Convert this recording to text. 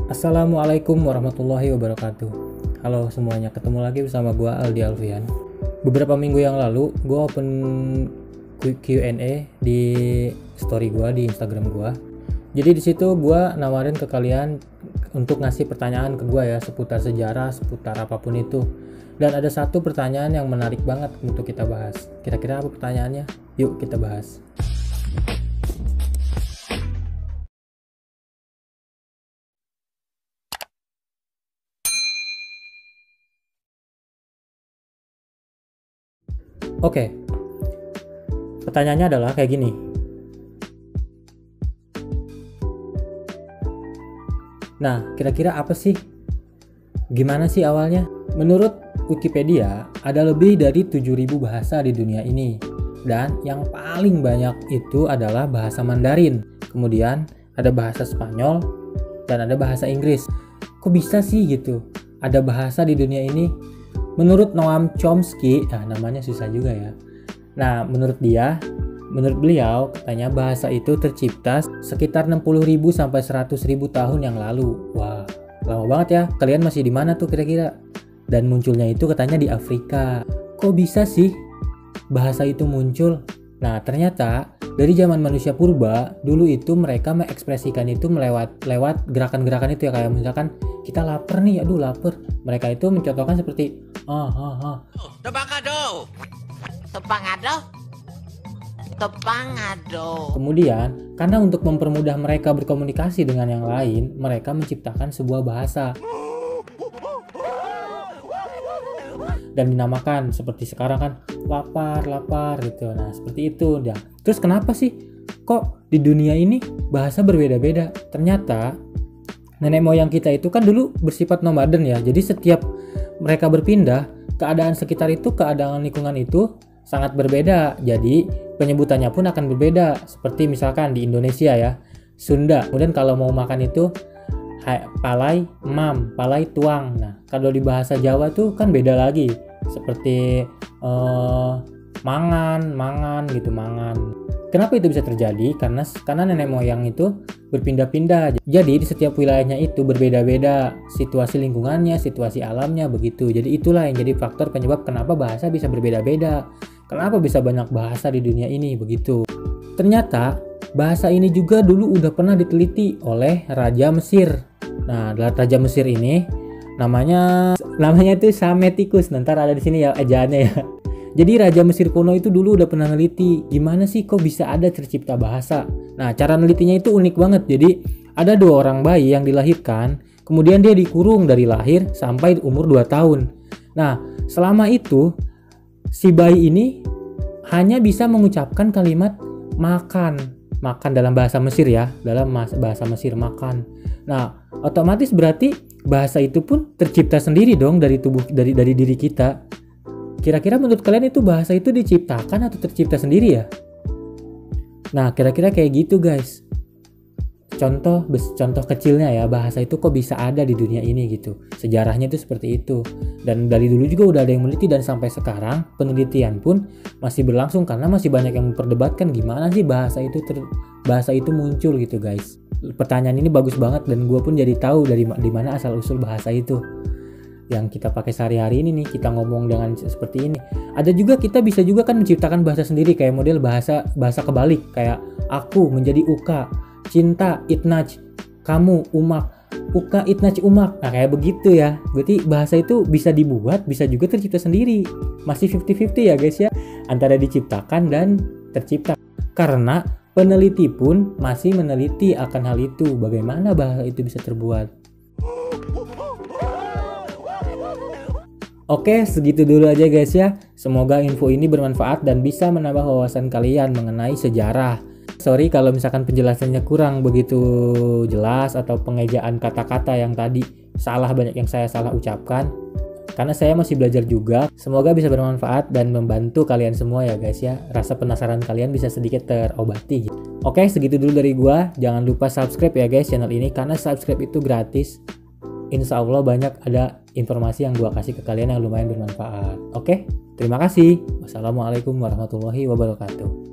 Assalamualaikum warahmatullahi wabarakatuh. Halo semuanya, ketemu lagi bersama gue Aldi Alfian. Beberapa minggu yang lalu gue open Q&A di story gue di Instagram gue. Jadi di situ gue nawarin ke kalian untuk ngasih pertanyaan ke gue ya, seputar sejarah, seputar apapun itu. Dan ada satu pertanyaan yang menarik banget untuk kita bahas. Kira-kira apa pertanyaannya? Yuk kita bahas. Oke, pertanyaannya adalah kayak gini. Nah, kira-kira apa sih? Gimana sih awalnya? Menurut Wikipedia, ada lebih dari 7.000 bahasa di dunia ini. Dan yang paling banyak itu adalah bahasa Mandarin. Kemudian ada bahasa Spanyol dan ada bahasa Inggris. Kok bisa sih gitu? Ada bahasa di dunia ini? Menurut Noam Chomsky, namanya susah juga ya. Nah, menurut beliau, katanya bahasa itu tercipta sekitar 60.000 sampai 100.000 tahun yang lalu. Wah, lama banget ya. Kalian masih di mana tuh kira-kira? Dan munculnya itu katanya di Afrika. Kok bisa sih bahasa itu muncul? Nah, ternyata dari zaman manusia purba, dulu itu mereka mengekspresikan itu lewat gerakan-gerakan itu ya, kayak misalkan kita lapar nih, aduh lapar. Mereka itu mencontohkan seperti Tepangado. Kemudian, karena untuk mempermudah mereka berkomunikasi dengan yang lain, mereka menciptakan sebuah bahasa dan dinamakan seperti sekarang kan lapar gitu. Nah, seperti itu ya. Terus kenapa sih kok di dunia ini bahasa berbeda-beda? Ternyata nenek moyang kita itu kan dulu bersifat nomaden ya. Jadi setiap mereka berpindah, keadaan sekitar itu, keadaan lingkungan itu sangat berbeda. Jadi penyebutannya pun akan berbeda. Seperti misalkan di Indonesia ya, Sunda. Kemudian kalau mau makan itu palai mam, palai tuang. Nah, kalau di bahasa Jawa tuh kan beda lagi. Seperti mangan gitu, mangan. Kenapa itu bisa terjadi? Karena nenek moyang itu berpindah-pindah. Jadi di setiap wilayahnya itu berbeda-beda situasi lingkungannya, situasi alamnya begitu. Jadi itulah yang jadi faktor penyebab kenapa bahasa bisa berbeda-beda. Kenapa bisa banyak bahasa di dunia ini begitu. Ternyata bahasa ini juga dulu udah pernah diteliti oleh Raja Mesir. Nah, Raja Mesir ini namanya itu Psammetichus. Nanti ada di sini ya ejaannya ya. Jadi Raja Mesir kuno itu dulu udah pernah neliti gimana sih kok bisa ada tercipta bahasa. Nah, cara nelitinya itu unik banget. Jadi ada 2 orang bayi yang dilahirkan, kemudian dia dikurung dari lahir sampai umur 2 tahun. Nah, selama itu si bayi ini hanya bisa mengucapkan kalimat makan dalam bahasa Mesir ya, dalam bahasa Mesir makan. Nah, otomatis berarti bahasa itu pun tercipta sendiri dong dari diri kita. Kira-kira menurut kalian itu bahasa itu diciptakan atau tercipta sendiri ya? Nah, kira-kira kayak gitu guys. Contoh kecilnya ya, bahasa itu kok bisa ada di dunia ini gitu. Sejarahnya itu seperti itu. Dan dari dulu juga udah ada yang meneliti dan sampai sekarang penelitian pun masih berlangsung karena masih banyak yang memperdebatkan gimana sih bahasa itu muncul gitu guys. Pertanyaan ini bagus banget dan gue pun jadi tahu di mana asal usul bahasa itu yang kita pakai sehari-hari ini nih, kita ngomong dengan seperti ini. Ada juga kita bisa juga kan menciptakan bahasa sendiri kayak model bahasa kebalik kayak aku menjadi uka, cinta itnaj, kamu umak, uka itnaj umak. Nah, kayak begitu ya. Berarti bahasa itu bisa dibuat, bisa juga tercipta sendiri. Masih 50-50 ya guys ya, antara diciptakan dan tercipta. Karena peneliti pun masih meneliti akan hal itu, bagaimana bahasa itu bisa terbuat. Oke, segitu dulu aja guys ya. Semoga info ini bermanfaat dan bisa menambah wawasan kalian mengenai sejarah. Sorry kalau misalkan penjelasannya kurang begitu jelas atau pengejaan kata-kata yang tadi banyak yang saya salah ucapkan. Karena saya masih belajar juga. Semoga bisa bermanfaat dan membantu kalian semua ya guys ya. Rasa penasaran kalian bisa sedikit terobati. Oke, segitu dulu dari gua. Jangan lupa subscribe ya guys channel ini karena subscribe itu gratis. Insya Allah banyak ada informasi yang gua kasih ke kalian yang lumayan bermanfaat. Oke, terima kasih. Wassalamualaikum warahmatullahi wabarakatuh.